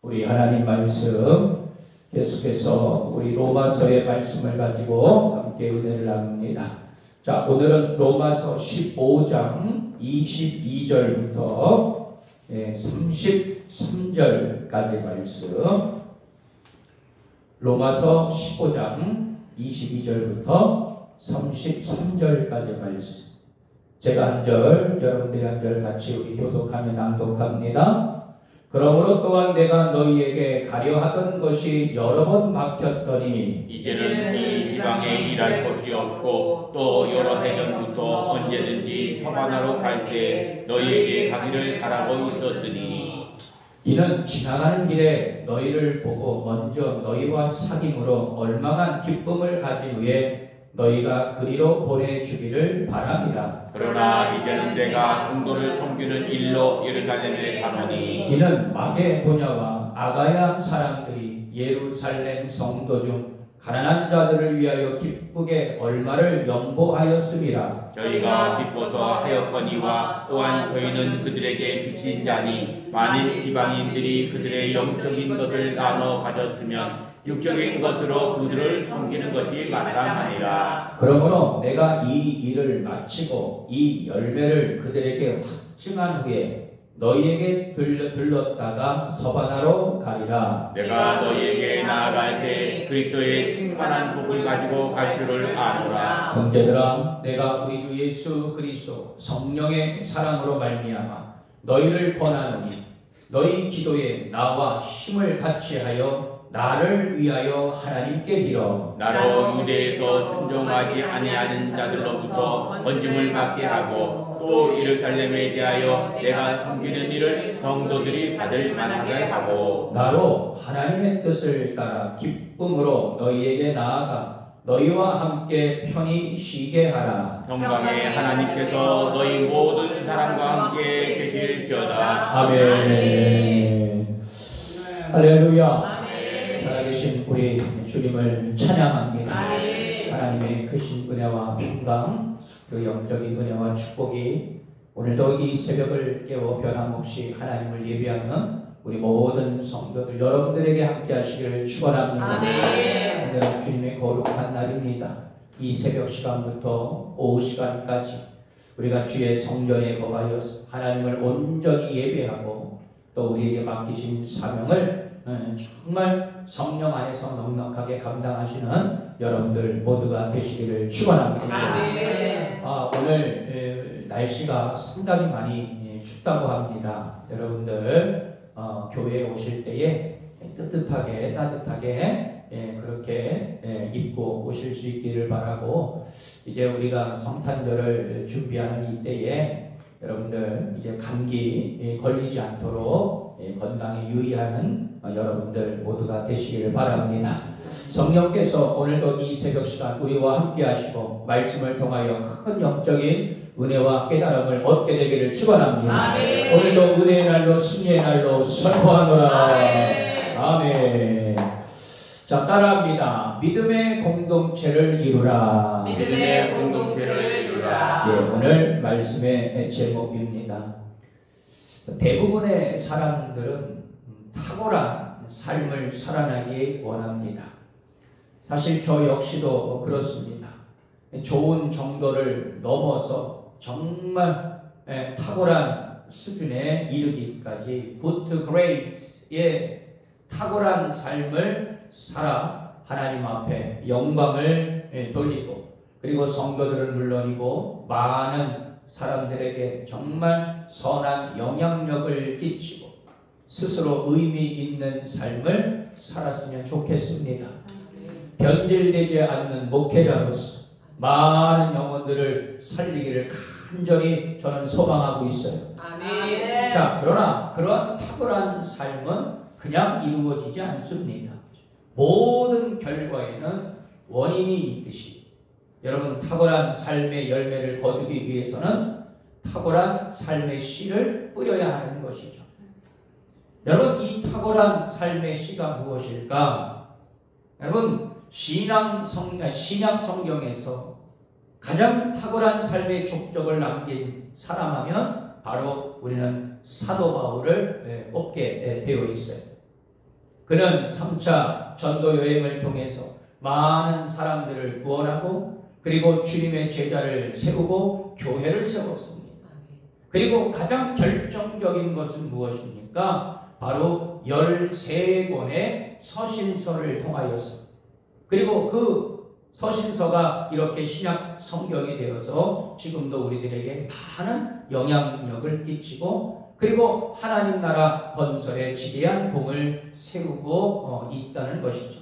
우리 하나님 말씀 계속해서 우리 로마서의 말씀을 가지고 함께 은혜를 나눕니다. 자, 오늘은 로마서 15장 22절부터 33절까지 말씀. 로마서 15장 22절부터 33절까지 말씀. 제가 한 절, 여러분들이 한 절 같이 우리 교독하며 낭독합니다. 그러므로 또한 내가 너희에게 가려 하던 것이 여러 번 막혔더니 이제는 이 지방에 일할 곳이 없고 또 여러 해 전부터 언제든지 서바나로 갈 때 너희에게 가기를 바라고 있었으니 이는 지나가는 길에 너희를 보고 먼저 너희와 사귐으로 얼마간 기쁨을 가진 후에 너희가 그리로 보내주기를 바랍니다. 그러나 이제는 내가 성도를 섬기는 일로 예루살렘에 가노니 이는 마게도냐와 아가야 사람들이 예루살렘 성도 중 가난한 자들을 위하여 기쁘게 얼마를 연보하였음이라. 저희가 기뻐서 하였거니와 또한 저희는 그들에게 비친 자니 만일 이방인들이 그들의 영적인 것을 나눠 가졌으면 육적인 것으로 그들을 섬기는 것이 마땅하니라. 그러므로 내가 이 일을 마치고 이 열매를 그들에게 확증한 후에 너희에게 들렀다가 서바나로 가리라. 내가 너희에게 나아갈 때 그리스도의 충만한 복을 가지고 갈 줄을 아노라. 형제들아, 내가 우리 주 예수 그리스도 성령의 사랑으로 말미암아 너희를 권하노니 너희 기도에 나와 힘을 같이 하여 나를 위하여 하나님께 빌어 나로 유대에서 순종하지 아니하는 자들로부터 건짐을 받게 하고 또 예루살렘에 대하여 내가 섬기는 일을 성도들이 받을 만하게 하고 나로 하나님의 뜻을 따라 기쁨으로 너희에게 나아가 너희와 함께 편히 쉬게 하라. 평강의 하나님께서 너희 모든 사람과 함께 계실지어다. 아멘. 할렐루야. 살아계신 우리 주님을 찬양합니다. 하나님의 크신 은혜와 평강, 그 영적인 은혜와 축복이 오늘도 이 새벽을 깨워 변함없이 하나님을 예배하는 우리 모든 성도들 여러분들에게 함께 하시기를 축원합니다. 오늘은 주님의 거룩한 날입니다. 이 새벽 시간부터 오후 시간까지 우리가 주의 성전에 거하여 하나님을 온전히 예배하고 또 우리에게 맡기신 사명을 정말 성령 안에서 넉넉하게 감당하시는 여러분들 모두가 되시기를 축원합니다. 오늘 날씨가 상당히 많이 춥다고 합니다. 여러분들 교회에 오실 때에 따뜻하게 그렇게 입고 오실 수 있기를 바라고, 이제 우리가 성탄절을 준비하는 이때에 여러분들 이제 감기 걸리지 않도록 건강에 유의하는 여러분들 모두가 되시기를 바랍니다. 성령께서 오늘도 이 새벽 시간 우리와 함께 하시고 말씀을 통하여 큰 영적인 은혜와 깨달음을 얻게 되기를 축원합니다. 오늘도 은혜의 날로 승리의 날로 선포하노라. 아멘. 자, 따라합니다. 믿음의 공동체를 이루라. 믿음의 공동체를 이루라. 오늘 말씀의 제목입니다. 대부분의 사람들은 탁월한 삶을 살아나기 원합니다. 사실 저 역시도 그렇습니다. 좋은 정도를 넘어서 정말 탁월한 수준에 이르기까지 good to great의 탁월한 삶을 살아 하나님 앞에 영광을 돌리고, 그리고 성도들은 물론이고 많은 사람들에게 정말 선한 영향력을 끼치고 스스로 의미 있는 삶을 살았으면 좋겠습니다. 변질되지 않는 목회자로서 많은 영혼들을 살리기를 간절히 저는 소망하고 있어요. 아멘. 자, 그러나 그러한 탁월한 삶은 그냥 이루어지지 않습니다. 모든 결과에는 원인이 있듯이 여러분 탁월한 삶의 열매를 거두기 위해서는 탁월한 삶의 씨를 뿌려야 하는 것이죠. 여러분, 이 탁월한 삶의 씨가 무엇일까? 여러분, 신약 성경에서 가장 탁월한 삶의 족적을 남긴 사람 하면 바로 우리는 사도 바울을 뽑게 되어 있어요. 그는 3차 전도 여행을 통해서 많은 사람들을 구원하고 그리고 주님의 제자를 세우고 교회를 세웠습니다. 그리고 가장 결정적인 것은 무엇입니까? 바로 13권의 서신서를 통하여서 그리고 그 서신서가 이렇게 신약 성경이 되어서 지금도 우리들에게 많은 영향력을 끼치고 그리고 하나님 나라 건설에 지대한 공을 세우고 있다는 것이죠.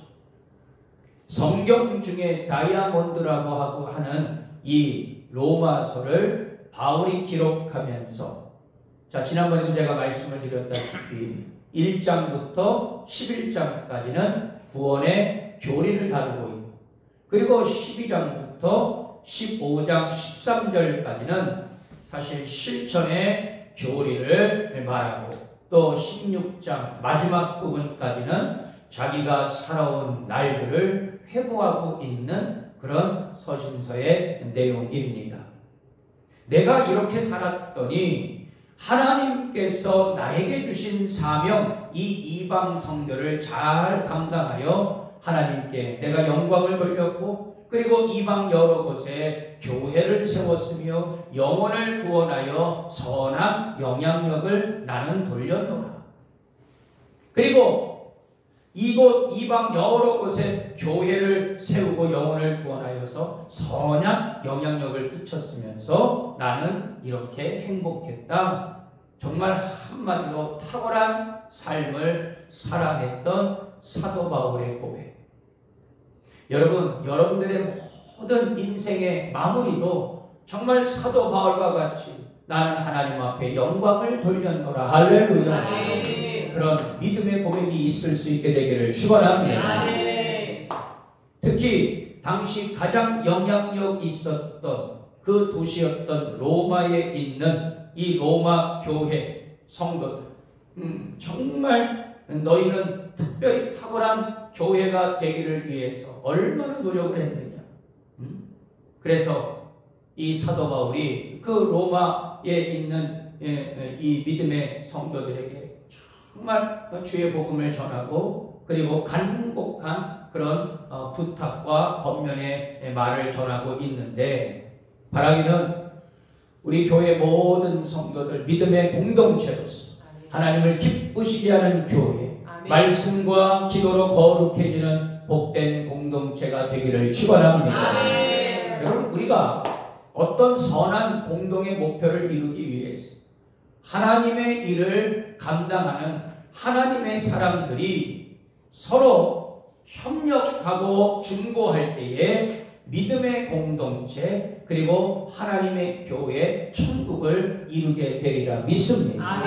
성경 중에 다이아몬드라고 하고 하는 이 로마서를 바울이 기록하면서 자 지난번에도 제가 말씀을 드렸다시피 1장부터 11장까지는 구원의 교리를 다루고 있고 그리고 12장부터 15장 13절까지는 사실 실천의 교리를 말하고 또 16장 마지막 부분까지는 자기가 살아온 날들을 회고하고 있는 그런 서신서의 내용입니다. 내가 이렇게 살았더니 하나님께서 나에게 주신 사명, 이 이방 성도를 잘 감당하여 하나님께 내가 영광을 돌렸고 그리고 이방 여러 곳에 교회를 세웠으며 영혼을 구원하여 선한 영향력을 나는 돌렸노라. 그리고 이곳 이방 여러 곳에 교회를 세우고 영혼을 구원하여서 선한 영향력을 끼쳤으면서 나는 이렇게 행복했다. 정말 한마디로 탁월한 삶을 살아냈던 사도 바울의 고백. 여러분, 여러분들의 모든 인생의 마무리도 정말 사도 바울과 같이 나는 하나님 앞에 영광을 돌렸노라. 할렐루야. 그런 믿음의 고백이 있을 수 있게 되기를 축원합니다. 특히 당시 가장 영향력 있었던 그 도시였던 로마에 있는 이 로마 교회 성도들, 정말 너희는 특별히 탁월한 교회가 되기를 위해서 얼마나 노력을 했느냐. 그래서 이 사도 바울이 그 로마에 있는 이 믿음의 성도들에게 정말 주의 복음을 전하고 그리고 간곡한 그런 부탁과 권면의 말을 전하고 있는데 바라기는 우리 교회 모든 성도들 믿음의 공동체로서 하나님을 기쁘시게 하는 교회 말씀과 기도로 거룩해지는 복된 공동체가 되기를 축원합니다. 여러분 우리가 어떤 선한 공동의 목표를 이루기 위해서 하나님의 일을 감당하는 하나님의 사람들이 서로 협력하고 중보할 때에 믿음의 공동체 그리고 하나님의 교회 천국을 이루게 되리라 믿습니다.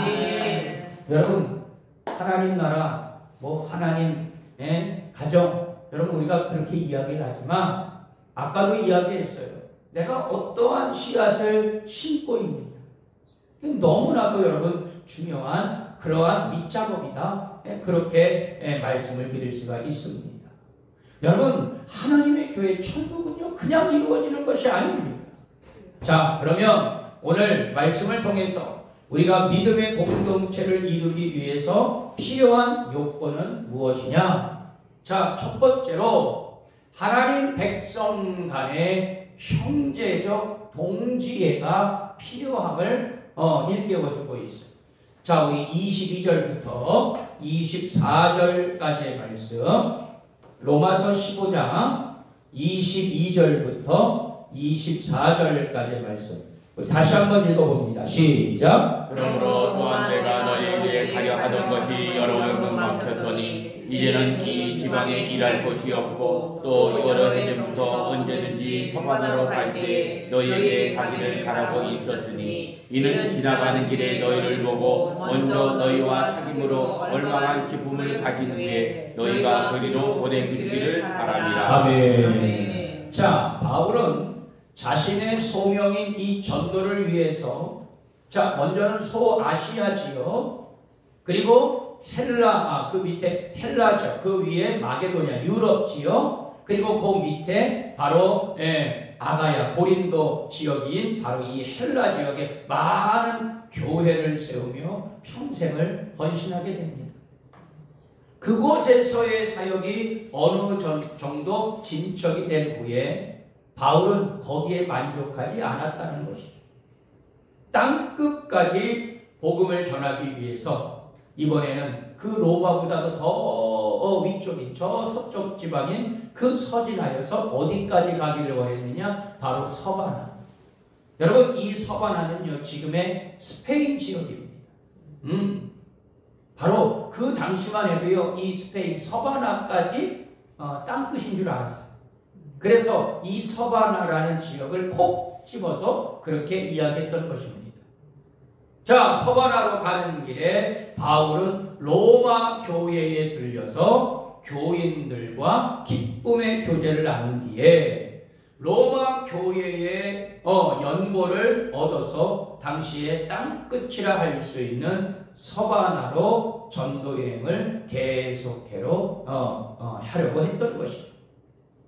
여러분 하나님 나라 하나님의 가정 여러분 우리가 그렇게 이야기를 하지만 아까도 이야기했어요. 내가 어떠한 씨앗을 심고 있느냐. 너무나도 여러분 중요한 그러한 밑작업이다. 그렇게 말씀을 드릴 수가 있습니다. 여러분 하나님의 교회 천국은요 그냥 이루어지는 것이 아닙니다. 자 그러면 오늘 말씀을 통해서 우리가 믿음의 공동체를 이루기 위해서 필요한 요건은 무엇이냐? 자 첫 번째로 하나님 백성 간의 형제적 동지애가 필요함을 일깨워주고 있어요. 자, 우리 22절부터 24절까지의 말씀, 로마서 15장 22절부터 24절까지의 말씀, 우리 다시 한번 읽어봅니다. 시작. 그러므로 또한 내가 너희에게 가려 하던 것이 여러 번 막혔더니 이제는 이 지방에 일할 곳이 없고 또 여러 해전부터 언제든지 서반으로 갈 때 너희에게 가기를 바라고 있었으니 이는 지나가는 길에 너희를 보고 먼저 너희와 사귐으로 얼마간 기쁨을 가진 후에 너희가 그리로 보내주기를 바랍니다. 아멘. 자, 바울은 자신의 소명인 이 전도를 위해서 자 먼저는 소아시아 지역 그리고 헬라 그 밑에 헬라죠. 그 위에 마게도냐 유럽 지역 그리고 그 밑에 바로 아가야 고린도 지역인 바로 이 헬라 지역에 많은 교회를 세우며 평생을 헌신하게 됩니다. 그곳에서의 사역이 어느 정도 진척이 된 후에 바울은 거기에 만족하지 않았다는 것이죠. 땅끝까지 복음을 전하기 위해서 이번에는 그 로마보다도 더 위쪽인 저 서쪽 지방인 그 서진하여서 어디까지 가기를 원했느냐? 바로 서바나. 여러분, 이 서바나는요 지금의 스페인 지역입니다. 바로 그 당시만 해도요 이 스페인 서바나까지 땅끝인 줄 알았어요. 그래서 이 서바나라는 지역을 콕 집어서 그렇게 이야기했던 것입니다. 자, 서바나로 가는 길에 바울은 로마 교회에 들려서 교인들과 기쁨의 교제를 나눈 뒤에 로마 교회의 연보를 얻어서 당시에 땅끝이라 할 수 있는 서바나로 전도여행을 계속해로 하려고 했던 것이죠.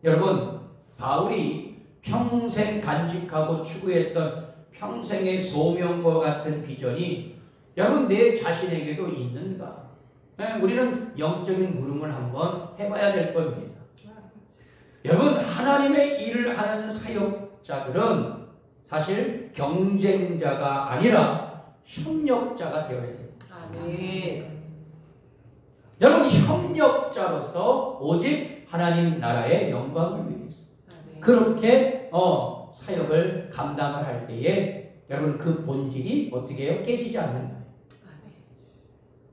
여러분, 바울이 평생 간직하고 추구했던 평생의 소명과 같은 비전이 여러분 내 자신에게도 있는가? 우리는 영적인 물음을 한번 해봐야 될 겁니다. 여러분, 하나님의 일을 하는 사역자들은 사실 경쟁자가 아니라 협력자가 되어야 됩니다. 아멘. 여러분, 협력자로서 오직 하나님 나라의 영광을 위해서 그렇게 사역을 감당을 할 때에 여러분 그 본질이 어떻게 해요? 깨지지 않는 거예요.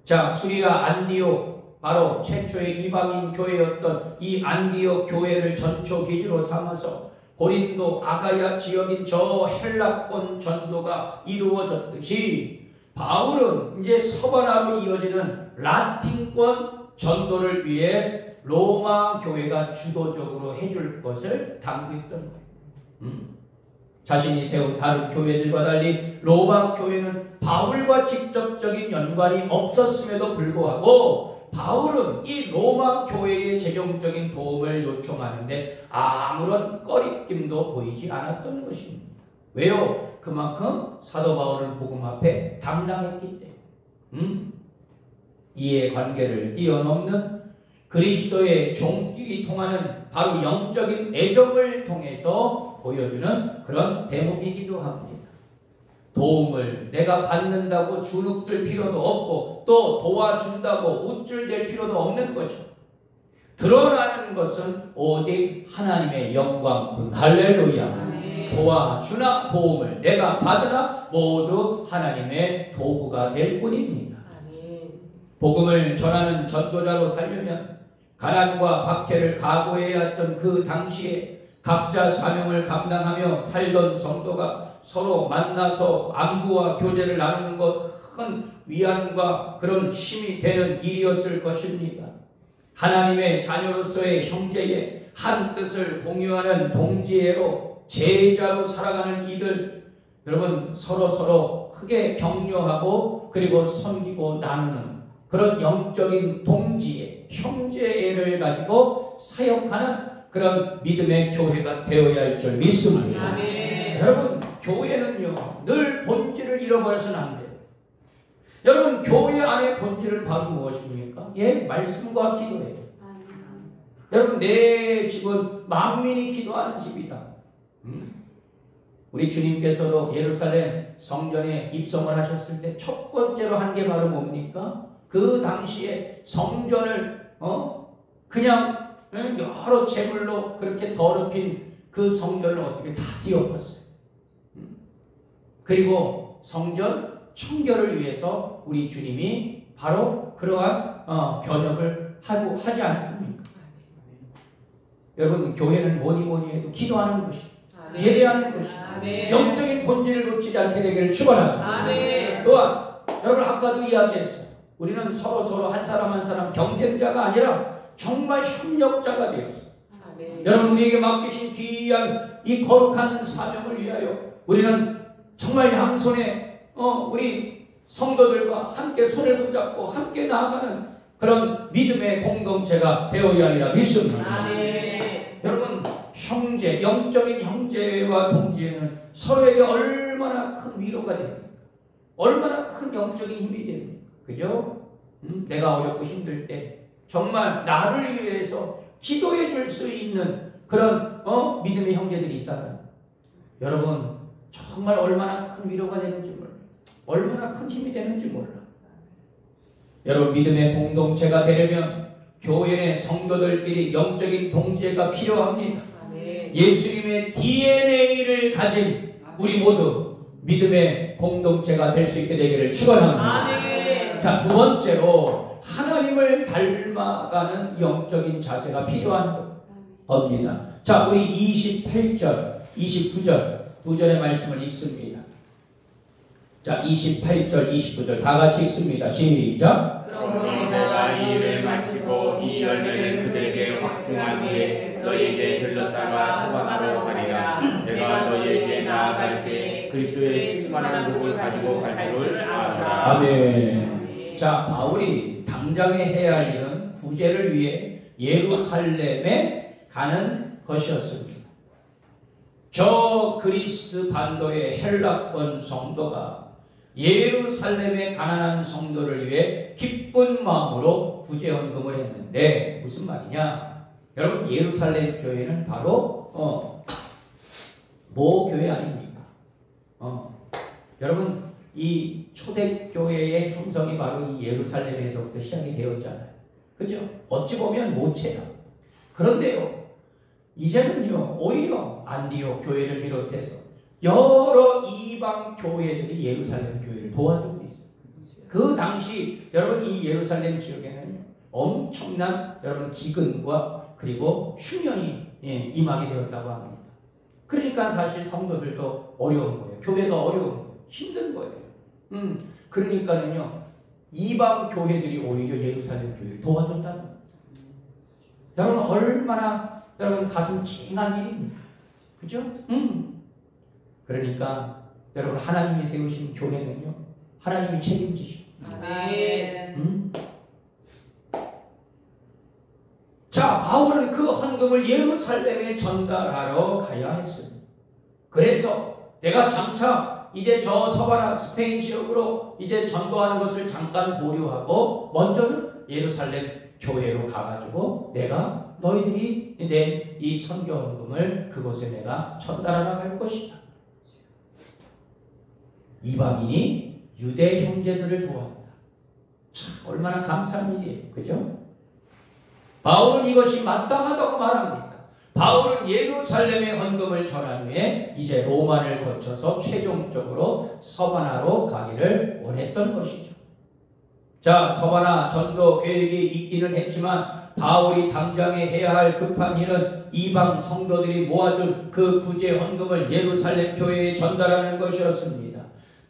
자, 수리아 안디옥, 바로 최초의 이방인 교회였던 이 안디옥 교회를 전초 기지로 삼아서 고린도 아가야 지역인 저 헬라권 전도가 이루어졌듯이 바울은 이제 서바나로 이어지는 라틴권 전도를 위해 로마 교회가 주도적으로 해줄 것을 당부했던 거예요. 자신이 세운 다른 교회들과 달리 로마 교회는 바울과 직접적인 연관이 없었음에도 불구하고 바울은 이 로마 교회의 재정적인 도움을 요청하는데 아무런 꺼리낌도 보이지 않았던 것입니다. 왜요? 그만큼 사도 바울은 복음 앞에 당당했기 때문에 이해관계를 뛰어넘는 그리스도의 종끼리 통하는 바로 영적인 애정을 통해서 보여주는 그런 대목이기도 합니다. 도움을 내가 받는다고 주눅들 필요도 없고 또 도와준다고 우쭐댈 필요도 없는 거죠. 드러나는 것은 오직 하나님의 영광뿐. 할렐루야. 도와주나 도움을 내가 받으나 모두 하나님의 도구가 될 뿐입니다. 복음을 전하는 전도자로 살려면 가난과 박해를 각오해야 했던 그 당시에 각자 사명을 감당하며 살던 성도가 서로 만나서 안부와 교제를 나누는 것 큰 위안과 그런 힘이 되는 일이었을 것입니다. 하나님의 자녀로서의 형제의 한 뜻을 공유하는 동지애로 제자로 살아가는 이들, 여러분 서로 크게 격려하고 그리고 섬기고 나누는 그런 영적인 동지애, 형제애를 가지고 사역하는 그런 믿음의 교회가 되어야 할 줄 믿습니다. 아멘. 여러분, 교회는요 늘 본질을 잃어버려서는 안 돼요. 여러분, 교회 안에 본질은 바로 무엇입니까? 말씀과 기도예요. 여러분, 내 집은 만민이 기도하는 집이다. 우리 주님께서도 예루살렘 성전에 입성을 하셨을 때 첫 번째로 한 게 바로 뭡니까? 그 당시에 성전을 그냥 여러 재물로 그렇게 더럽힌 그 성전을 어떻게 다 뒤엎었어요. 그리고 성전 청결을 위해서 우리 주님이 바로 그러한 변혁을 하지 않습니까? 여러분, 교회는 뭐니 해도 기도하는 것이, 예배하는 것이, 영적인 본질을 놓치지 않게 되기를 축원합니다. 또한 여러분, 아까도 이야기했어요. 우리는 서로 한 사람 한 사람 경쟁자가 아니라 정말 협력자가 되었어요. 여러분, 우리에게 맡기신 귀한 이 거룩한 사명을 위하여 우리는 정말 양손에 우리 성도들과 함께 손을 붙잡고 함께 나아가는 그런 믿음의 공동체가 되어야 하리라 믿습니다. 여러분, 형제, 영적인 형제와 동지에는 서로에게 얼마나 큰 위로가 됩니까? 얼마나 큰 영적인 힘이 됩니까? 그죠? 내가 어렵고 힘들 때 정말 나를 위해서 기도해 줄 수 있는 그런 믿음의 형제들이 있다면 여러분 정말 얼마나 큰 위로가 되는지 몰라. 얼마나 큰 힘이 되는지 몰라. 여러분 믿음의 공동체가 되려면 교회 내 성도들끼리 영적인 동지애가 필요합니다. 예수님의 DNA를 가진 우리 모두 믿음의 공동체가 될 수 있게 되기를 축원합니다. 자, 두 번째로 하나님을 닮아가는 영적인 자세가 필요한 겁니다. 자, 우리 28절, 29절 두 절의 말씀을 읽습니다. 자, 28절, 29절 다 같이 읽습니다. 시작. 그러므로 내가 이 일을 마치고 이 열매를 그들에게 확증한 후에 너희에게 들렀다가 서방하러 가리라. 내가 너희에게 나아갈 때 그리스도의 충만한 복을 가지고 갈 줄을 아노라. 아멘. 자, 바울이 당장에 해야 할 일은 구제를 위해 예루살렘에 가는 것이었습니다. 저 그리스 반도의 헬라권 성도가 예루살렘의 가난한 성도를 위해 기쁜 마음으로 구제헌금을 했는데 무슨 말이냐? 여러분 예루살렘 교회는 바로 모 교회 아닙니까? 여러분 이 초대교회의 형성이 바로 이 예루살렘에서부터 시작이 되었잖아요. 그죠? 어찌 보면 모체야. 그런데요 이제는요 오히려 안디옥 교회를 비롯해서 여러 이방 교회들이 예루살렘 교회를 도와주고 있어요. 그 당시 여러분 이 예루살렘 지역에는 엄청난 여러분 기근과 그리고 흉년이 임하게 되었다고 합니다. 그러니까 사실 성도들도 어려운 거예요. 교회가 어려운 거예요. 힘든 거예요. 그러니까는요 이방 교회들이 오히려 예루살렘 교회를 도와줬다는 거예요. 여러분 얼마나 여러분 가슴 찡한 일입니까? 그죠? 그러니까 여러분 하나님이 세우신 교회는요 하나님이 책임지십니다. 자, 바울은 그 헌금을 예루살렘에 전달하러 가야 했습니다. 그래서 내가 장차 이제 저 서바나 스페인 지역으로 이제 전도하는 것을 잠깐 보류하고 먼저는 예루살렘 교회로 가가지고 내가 너희들이 낸 이 선교 헌금을 그곳에 내가 전달하러 갈 것이다. 이방인이 유대 형제들을 도왔다. 참 얼마나 감사한 일이에요. 그죠? 바울은 이것이 마땅하다고 말합니다. 바울은 예루살렘의 헌금을 전한 후에 이제 로마를 거쳐서 최종적으로 서바나로 가기를 원했던 것이죠. 자, 서바나 전도 계획이 있기는 했지만 바울이 당장에 해야 할 급한 일은 이방 성도들이 모아준 그 구제 헌금을 예루살렘 교회에 전달하는 것이었습니다.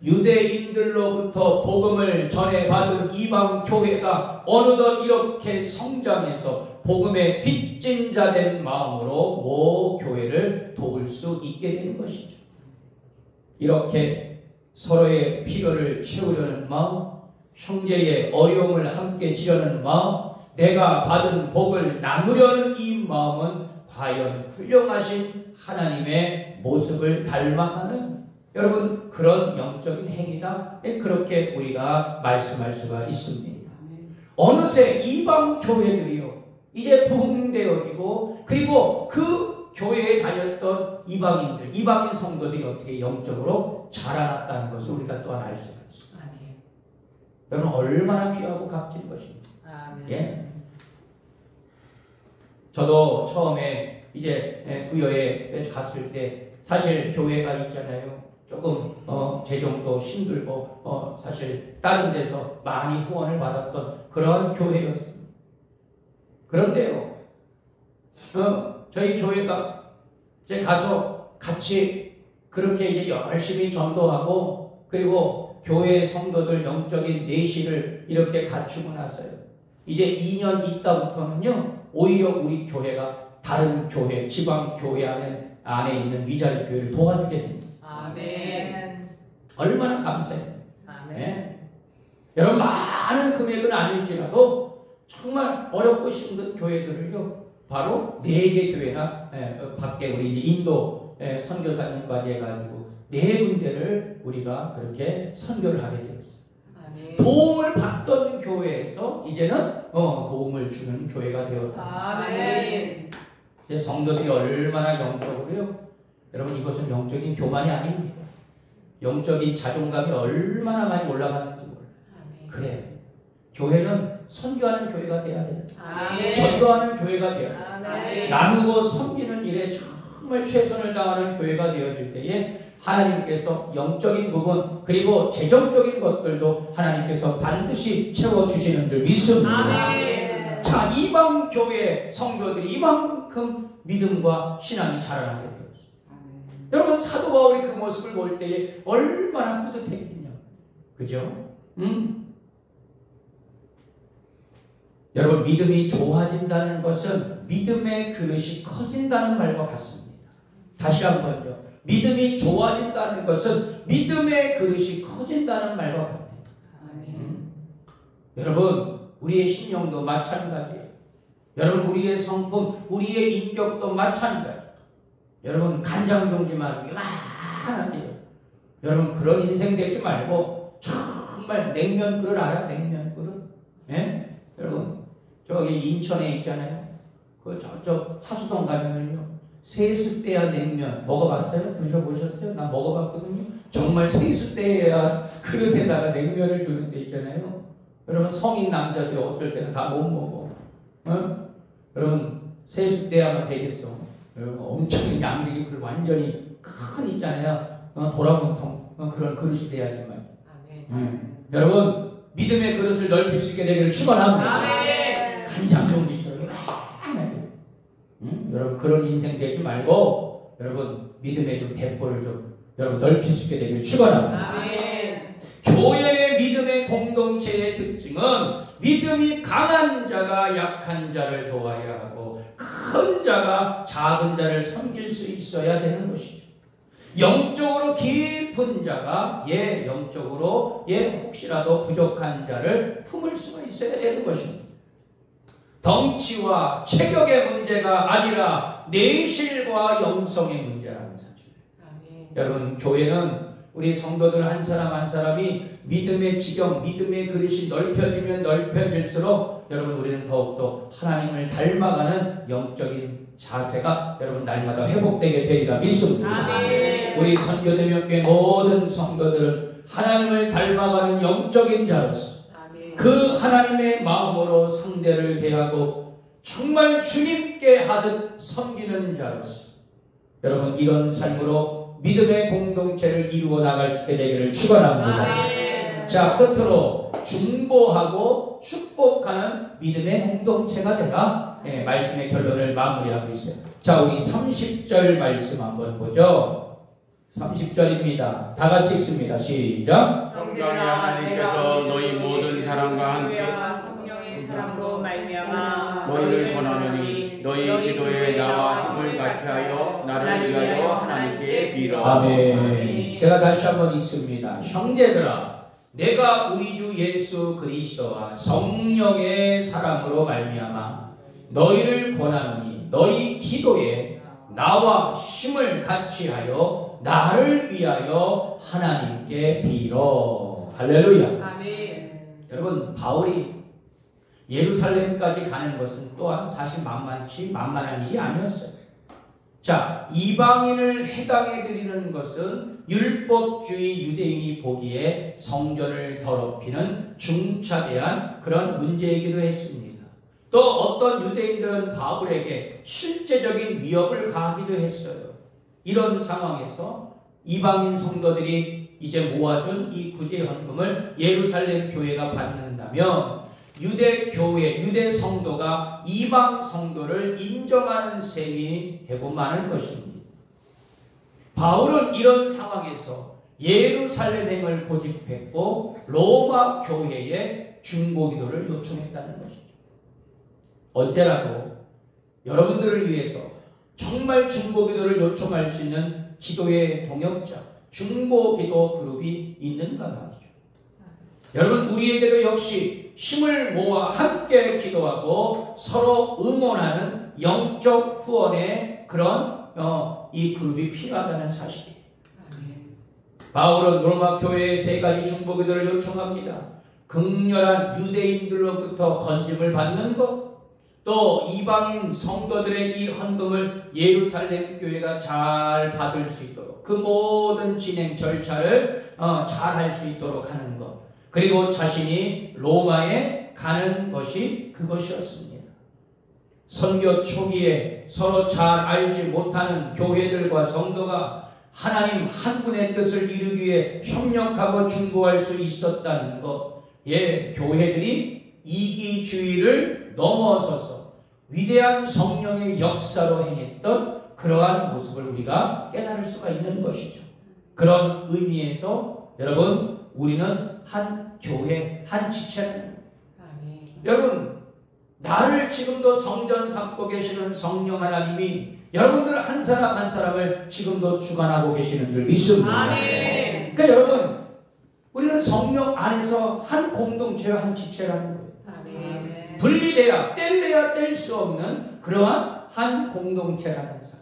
유대인들로부터 복음을 전해받은 이방 교회가 어느덧 이렇게 성장해서 복음의 빚진 자 된 마음으로 모 교회를 도울 수 있게 된 것이죠. 이렇게 서로의 필요를 채우려는 마음, 형제의 어려움을 함께 지려는 마음, 내가 받은 복을 나누려는 이 마음은 과연 훌륭하신 하나님의 모습을 닮아가는 여러분 그런 영적인 행위다. 그렇게 우리가 말씀할 수가 있습니다. 어느새 이방 교회들이요 이제 부흥되어지고 그리고 그 교회에 다녔던 이방인들, 이방인 성도들이 어떻게 영적으로 자라났다는 것을 우리가 또한 알 수가 있습니다. 여러분 얼마나 귀하고 값진 것입니다. 예? 저도 처음에 이제 부여에 갔을 때 사실 교회가 있잖아요. 조금 재정도 힘들고 사실 다른 데서 많이 후원을 받았던 그런 교회였습니다. 그런데요, 저희 교회가 이제 가서 같이 그렇게 이제 열심히 전도하고 그리고 교회 성도들 영적인 내실을 이렇게 갖추고 나서요. 이제 2년 있다부터는요, 오히려 우리 교회가 다른 교회, 지방 교회 안에 있는 위자리 교회를 도와주게 됩니다. 아멘. 얼마나 감사해요. 아멘. 네? 여러분 많은 금액은 아닐지라도 정말 어렵고 힘든 교회들을요 바로 4개 교회나 밖에 우리 이제 인도 선교사님까지 해가지고 4군데를 우리가 그렇게 선교를 하게 되었어요. 도움을 받던 교회에서 이제는 도움을 주는 교회가 되었다. 아멘. 이제 성도들이 얼마나 영적으로요. 여러분 이것은 영적인 교만이 아닙니다. 영적인 자존감이 얼마나 많이 올라가는지 몰라요. 그래요. 교회는 선교하는 교회가 돼야 돼요. 전도하는 교회가 돼야 돼요. 나누고 섬기는 일에 정말 최선을 다하는 교회가 되어질 때에 하나님께서 영적인 부분 그리고 재정적인 것들도 하나님께서 반드시 채워주시는 줄 믿습니다. 자, 이방 교회 성도들이 이만큼 믿음과 신앙이 자라나게 되었어요. 여러분 사도 바울이 그 모습을 볼 때에 얼마나 뿌듯했겠냐. 그죠? 여러분 믿음이 좋아진다는 것은 믿음의 그릇이 커진다는 말과 같습니다. 다시 한번요. 믿음이 좋아진다는 것은 믿음의 그릇이 커진다는 말과 같아요. 여러분 우리의 신령도 마찬가지예요. 여러분 우리의 성품, 우리의 인격도 마찬가지예요. 여러분 간장종지만 요만하게요. 여러분 그런 인생 되지 말고 정말 냉면 그릇 알아요? 냉면 그릇? 예? 여러분 저기 인천에 있잖아요. 그 저쪽 화수동 가면은요. 세숫대야 냉면 먹어봤어요? 드셔보셨어요? 나 먹어봤거든요. 정말 세숫대야 그릇에다가 냉면을 주는 데 있잖아요. 여러분 성인 남자들 어쩔 때는 다 못 먹어. 여러분 세숫대야만 되겠어. 여러분 엄청 양식이 완전히 큰 있잖아요. 도라문통 그런 그릇이 돼야지만. 여러분 믿음의 그릇을 넓힐 수 있게 되기를 축원합니다. 간장종지처럼 여러분 그런 인생 되지 말고 여러분 믿음의 좀 대포를 좀 여러분 넓힐 수 있게 되기를 축원합니다. 교회의 믿음의 공동체의 특징은 믿음이 강한 자가 약한 자를 도와야 하고 큰 자가 작은 자를 섬길 수 있어야 되는 것이죠. 영적으로 깊은 자가 영적으로 혹시라도 부족한 자를 품을 수가 있어야 되는 것입니다. 덩치와 체격의 문제가 아니라 내실과 영성의 문제라는 사실. 여러분 교회는 우리 성도들 한 사람 한 사람이 믿음의 지경, 믿음의 그릇이 넓혀지면 넓혀질수록 여러분 우리는 더욱더 하나님을 닮아가는 영적인 자세가 여러분 날마다 회복되게 되리라 믿습니다. 우리 선교대명교회 모든 성도들은 하나님을 닮아가는 영적인 자로서 그 하나님의 마음으로 상대를 대하고 정말 주님께 하듯 섬기는 자로서 여러분 이런 삶으로 믿음의 공동체를 이루어 나갈 수 있게 되기를 축원합니다. 자, 끝으로 중보하고 축복하는 믿음의 공동체가 되라. 말씀의 결론을 마무리하고 있어요. 자, 우리 30절 말씀 한번 보죠. 30절입니다. 다 같이 읽습니다. 시작. 성경의 하나님께서 너희 모든 사람과 함께 성령의 사랑으로 말미암아 너희를 권하노니 너희 기도에 나와 힘을 같이하여 나를 위하여 하나님께 빌어. 아멘. 제가 다시 한번 읽습니다. 형제들아, 내가 우리 주 예수 그리스도와 성령의 사랑으로 말미암아 너희를 권하노니 너희 기도에 나와 힘을 같이하여 나를 위하여 하나님께 빌어. 할렐루야. 아멘. 여러분 바울이 예루살렘까지 가는 것은 또한 사실 만만한 일이 아니었어요. 자, 이방인을 해당해 드리는 것은 율법주의 유대인이 보기에 성전을 더럽히는 중차대한 그런 문제이기도 했습니다. 또 어떤 유대인들은 바울에게 실제적인 위협을 가하기도 했어요. 이런 상황에서 이방인 성도들이 이제 모아준 이 구제 헌금을 예루살렘 교회가 받는다면 유대 교회, 유대 성도가 이방 성도를 인정하는 셈이 되고 마는 것입니다. 바울은 이런 상황에서 예루살렘행을 고집했고 로마 교회에 중보기도를 요청했다는 것이죠. 언제라도 여러분들을 위해서 정말 중보기도를 요청할 수 있는 기도의 동역자, 중보기도 그룹이 있는가 말이죠. 여러분 우리에게도 역시 힘을 모아 함께 기도하고 서로 응원하는 영적 후원의 그런 이 그룹이 필요하다는 사실이에요. 바울은 로마 교회의 세 가지 중보기도를 요청합니다. 극렬한 유대인들로부터 건짐을 받는 것, 또 이방인 성도들의 이 헌금을 예루살렘 교회가 잘 받을 수 있도록 그 모든 진행 절차를 잘 할 수 있도록 하는 것, 그리고 자신이 로마에 가는 것이 그것이었습니다. 선교 초기에 서로 잘 알지 못하는 교회들과 성도가 하나님 한 분의 뜻을 이루기 위해 협력하고 중보할 수 있었다는 것, 교회들이 이기주의를 넘어서서 위대한 성령의 역사로 행했던 그러한 모습을 우리가 깨달을 수가 있는 것이죠. 그런 의미에서 여러분, 우리는 한 교회, 한 지체라는 거예요. 여러분, 나를 지금도 성전 삼고 계시는 성령 하나님이 여러분들 한 사람 한 사람을 지금도 주관하고 계시는 줄 믿습니다. 그러니까 여러분, 우리는 성령 안에서 한 공동체와 한 지체라는 거예요. 분리돼야 뗄래야 뗄 수 없는 그러한 한 공동체라는 사실.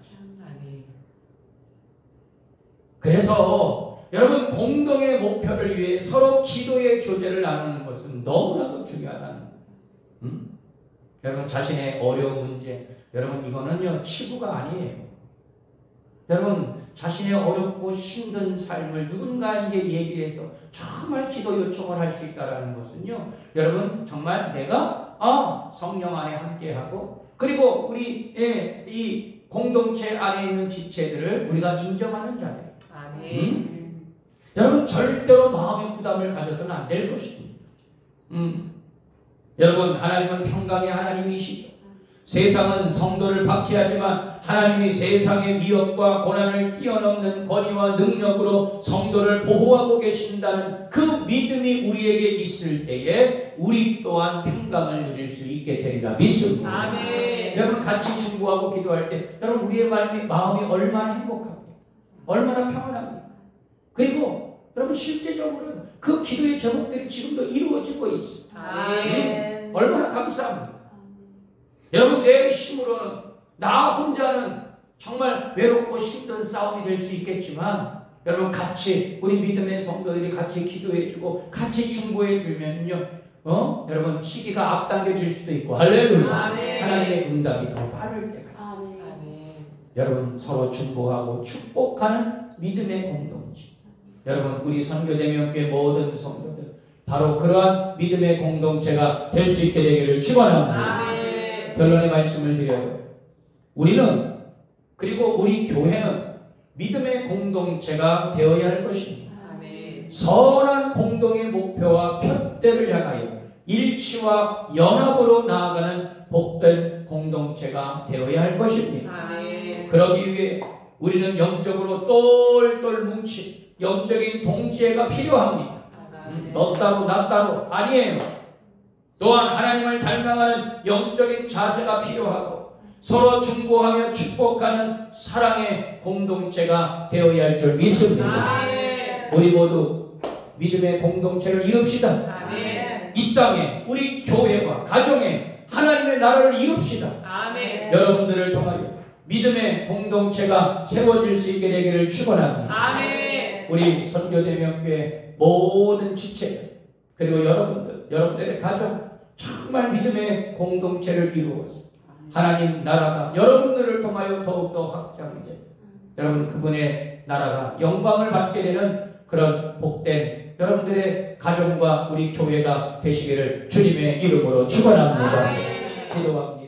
그래서 여러분, 공동의 목표를 위해 서로 기도의 교제를 나누는 것은 너무나도 중요하다는 거예요. 여러분, 자신의 어려운 문제, 여러분, 이거는요 치부가 아니에요. 여러분, 자신의 어렵고 힘든 삶을 누군가에게 얘기해서 정말 기도 요청을 할 수 있다는 것은요, 여러분, 정말 내가 성령 안에 함께하고, 그리고 우리 이 공동체 안에 있는 지체들을 우리가 인정하는 자예요. 여러분, 절대로 마음의 부담을 가져서는 안 될 것입니다. 여러분, 하나님은 평강의 하나님이시죠. 세상은 성도를 박해하지만 하나님이 세상의 위협과 고난을 뛰어넘는 권위와 능력으로 성도를 보호하고 계신다는 그 믿음이 우리에게 있을 때에 우리 또한 평강을 누릴 수 있게 되리라 믿습니다. 여러분, 같이 중보하고 기도할 때 여러분, 우리의 마음이 얼마나 행복합니까? 얼마나 평안합니까? 그리고 여러분, 실제적으로 그 기도의 제목들이 지금도 이루어지고 있습니다. 얼마나 감사합니까? 여러분, 내 힘으로는, 나 혼자는 정말 외롭고 힘든 싸움이 될 수 있겠지만, 여러분, 같이 우리 믿음의 성도들이 같이 기도해주고 같이 중보해주면요, 여러분, 시기가 앞당겨질 수도 있고, 할렐루야, 하나님의 응답이 더 빠를 때가 있습니다. 여러분, 서로 중보하고 축복하는 믿음의 공동체. 여러분, 우리 선교대명교회 모든 성도들 바로 그러한 믿음의 공동체가 될 수 있게 되기를 축원합니다. 결론의 말씀을 드려요. 우리는, 그리고 우리 교회는 믿음의 공동체가 되어야 할 것입니다. 선한 공동의 목표와 표대를 향하여 일치와 연합으로 나아가는 복된 공동체가 되어야 할 것입니다. 그러기 위해 우리는 영적으로 똘똘 뭉친 영적인 동지애가 필요합니다. 너 따로 나 따로 아니에요. 또한 하나님을 닮아가는 영적인 자세가 필요하고 서로 중보하며 축복하는 사랑의 공동체가 되어야 할 줄 믿습니다. 우리 모두 믿음의 공동체를 이룹시다. 이 땅에 우리 교회와 가정에 하나님의 나라를 이룹시다. 여러분들을 통하여 믿음의 공동체가 세워질 수 있게 되기를 축원합니다. 우리 선교대명교회 모든 지체들, 그리고 여러분들의 가족, 정말 믿음의 공동체를 이루어서 하나님 나라가 여러분들을 통하여 더욱더 확장돼 여러분, 그분의 나라가 영광을 받게 되는 그런 복된 여러분들의 가정과 우리 교회가 되시기를 주님의 이름으로 축원합니다. 기도합니다.